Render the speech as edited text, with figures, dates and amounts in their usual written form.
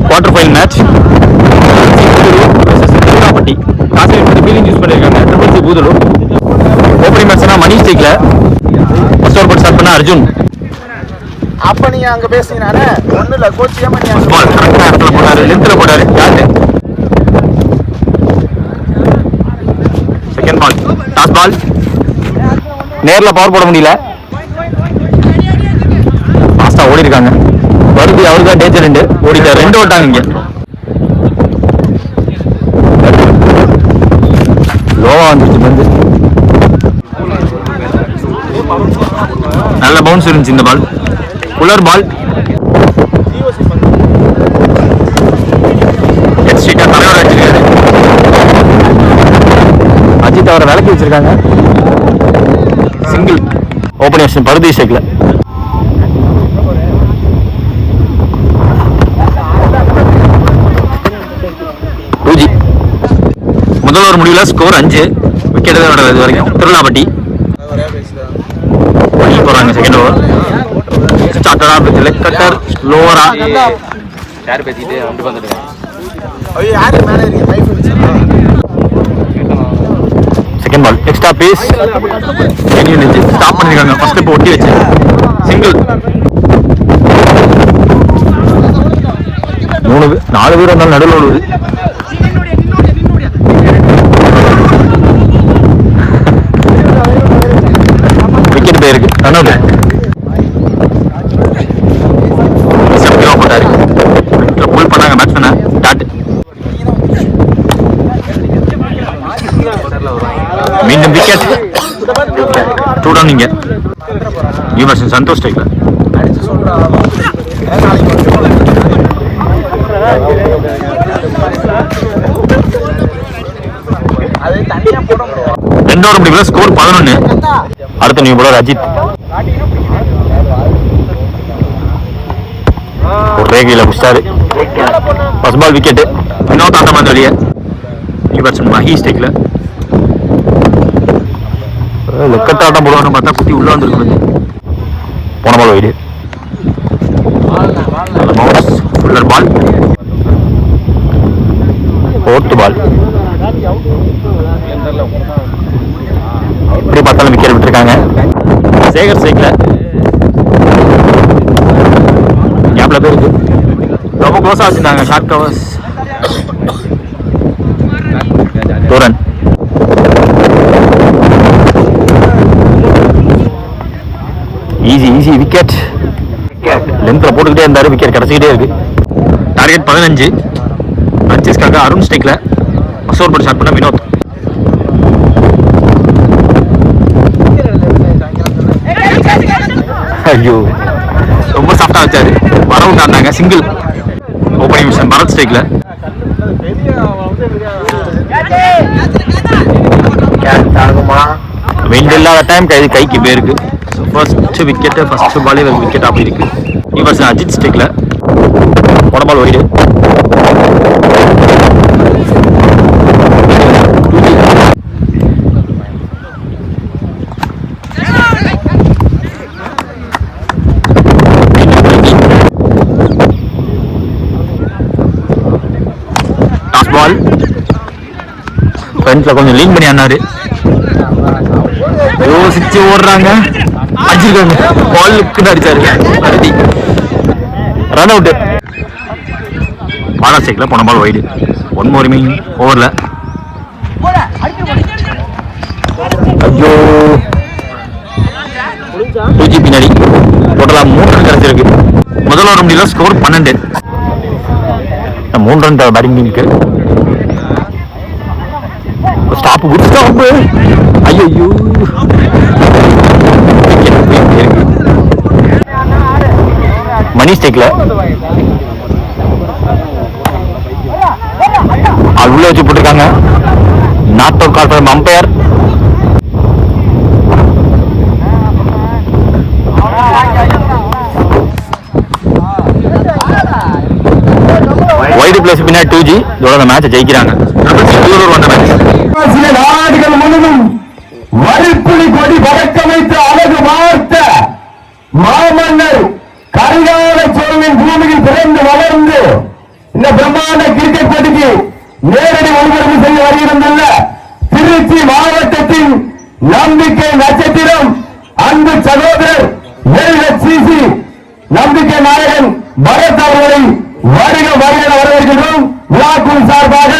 Quarter final match Thirunappatti Kasilippatti feeling use பண்ணியிருக்காங்க. Triple C Budalur. Opening மேட்ச்னா மணி ஸ்டேக்ல ஃபர்ஸ்ட் ஓவர் ஸ்டார்ட் பண்ண அர்ஜுன். அப்ப நீங்க அங்க பேசுறீங்கனானே ஒண்ணு இல்ல கோச் ஏமா நீங்க பால் கரெக்டா இடத்துல போறாரு, லென்த்ல போறாரு. யாரு செகண்ட் பால் டாஸ் பால் நேர்ல பவர் போட முடியல. ஃபாஸ்டா ஓடி இருக்காங்க. வருது அவருக்கு தான் டேஞ்சர் ரெண்டு ஓடிட்டார். ரெண்டு ஓட்டாங்க இங்க. லோவா வந்துருச்சு பந்து. நல்ல பவுன்ஸ் இருந்துச்சு இந்த பால். குலர் பால் தலையோட வச்சிருக்காரு. அஜித் அவரை விளக்கி வச்சிருக்காங்க. சிங்கிள் ஓபனிங் பருதி ஷேக்ல. முதல் ஒரு முடிவுல ஸ்கோர் 5 விக்கெட் தான் இது வரைக்கும். திருநாப்பட்டி போறாங்க. செகண்ட் ஓவர் ஸ்டார்டரா வித் லெக் கட்டர் ஸ்லோவரா யார் பேசிட்டு வந்து வந்துட்டாங்க. ஐயோ யாரு மேல இருக்கீங்க life second ball extra pace நின்னு ஸ்டாப் பண்ணிருக்காங்க. ஃபர்ஸ்ட் இப்போ ஒட்டி வச்சு சிங்கிள். 4 பேர் வந்தாலும் நடுவில் விழுது. விக்கெட் போயிருக்கு. ரன்அவுட். போட்டாரு. புல் பண்ணாங்க பேட்ஸ்மேனை. ஸ்டார்ட். மீண்டும் விக்கெட். Two down. இங்க யூனிவர்சன் சந்தோஷ் ஸ்ட்ரைக்ல. ரெண்டோட முடிவுல ஸ்கோர் 11. அடுத்த நியூ பாலர் அஜித். ஒரு ரேகையில புடிச்சாரு. First ball wicket. வினோத் அந்த மாதிரி வெளியே. நியூ பேட்ஸ்மேன் மஹி ஸ்ட்ரைக்ல. லெக்கட் ஆட்டம் போடுவான்னு பார்த்தா குட்டி உள்ள வந்துருக்கு. போன ball wide. Fuller ball. Fourth ball. இப்படி பார்த்தாலும் விக்கெட் விட்டுருக்காங்க. சேகர் சைக்கிள் ஞாபகம் பேருக்கு ரொம்ப க்ளோஸாக வச்சுருந்தாங்க. Short covers. Thoran easy wicket. லென்த்ல போட்டுக்கிட்டே இருந்தாரு. விக்கெட் கிடைச்சிக்கிட்டே இருக்கு. டார்கெட் 15. பஞ்சஸ்க்காக அருண் ஸ்ட்ரைக்ல. ஃபர்ஸ்ட் ஓவர் ஸ்டார்ட் பண்ண வினோத். ஐயோ ரொம்ப சாஃப்டா வச்சாரு. வரவுண்ட் ஆனாங்க. சிங்கிள். ஓப்பனிங் மிஷன் பரத் ஸ்ட்ரைக்ல. விண்ட் இல்லாத டைம் கைக்கு பேருக்கு. ஃபர்ஸ்ட் விக்கெட் ஃபர்ஸ்ட் பாலே விக்கெட் அப்படி இருக்கு. இவர் அஜித் ஸ்ட்ரைக்ல. போன பால் வைடு. பால் ஃப்ரண்ட்ல கொஞ்சம் லீன் பண்ணி ஆனாரு. யோசிச்சு ஓடுறாங்க. அடிச்சிருக்காங்க. பாலுக்கு அடிச்சாரு. அருதி. Run out. பாலா ஸ்ட்ரைக்ல. போன ball wide. One more remaining ஓவர்ல. ஐயோ 2G பின்னாடி டோட்டலா 3 ரன் கிடைச்சிருக்கு. முதல் ஓவர் முடியல ஸ்கோர் 12. 3 ரன் பேட்டிங் இருக்கு. Stop good stop. ஐயோ மணி ஸ்டேக்ல அது உள்ள வச்சு போட்டிருக்காங்க. நாட் அவுட் கால் பண்ண அம்பையர். வைடு பிளஸ் பின்னாடி 2G. இதோட அந்த மேட்சை ஜெயிக்கிறாங்க. நாடுகள் முழுவதும் வரிப்புலி கொடி வழக்கமைத்து அழகு வார்த்த மாமன்னர் கரிகால சோழனின் பூமியில் பிறந்து வளர்ந்து இந்த பிரம்மாண்ட கிரிக்கெட் போட்டிக்கு நேரடி ஒளிபரப்பு செய்ய வருகிறதல்ல திருச்சி மாவட்டத்தின் நம்பிக்கை நட்சத்திரம் அன்பு சகோதரர் LHCC நம்பிக்கை நாயகன் பரத் அவர்களை வருக வருக வரவேற்கிறோம். விழாக்குழு சார்பாக